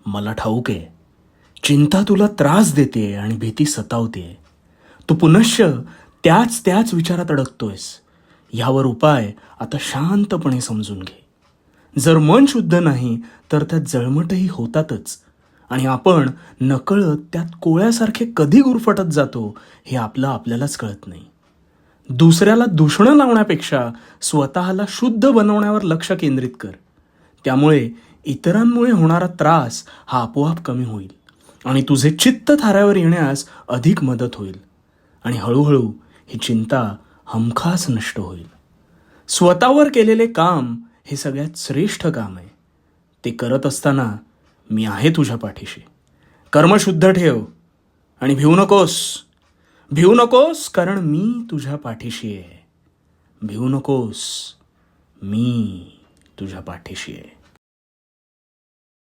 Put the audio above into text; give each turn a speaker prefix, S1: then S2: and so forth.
S1: मला ठाऊक आहे, चिंता तुला त्रास देते आणि भीती सतावते. तू पुनश्च त्याच त्याच विचारात अडकतोयस. ह्यावर उपाय आता शांतपणे समजून घे. जर मन शुद्ध नाही तर त्यात जळमटही होतातच आणि आपण नकळत त्यात कोळ्यासारखे कधी गुरफटत जातो हे आपल्यालाच कळत नाही. दुसऱ्याला दूषणं लावण्यापेक्षा स्वतःला शुद्ध बनवण्यावर लक्ष केंद्रित कर. त्यामुळे इतरांमुळे होणारा त्रास हा आपोआप कमी होईल आणि तुझे चित्त थाऱ्यावर येण्यास अधिक मदत होईल आणि हळूहळू ही चिंता हमखास नष्ट होईल. स्वतःवर केलेले काम हे सगळ्यात श्रेष्ठ काम आहे. ते करत असताना मी आहे तुझ्या पाठीशी. कर्म शुद्ध ठेव आणि भिवू नकोस कारण मी तुझ्या पाठीशी आहे. भिवू नकोस, मी तुझ्या पाठीशी आहे.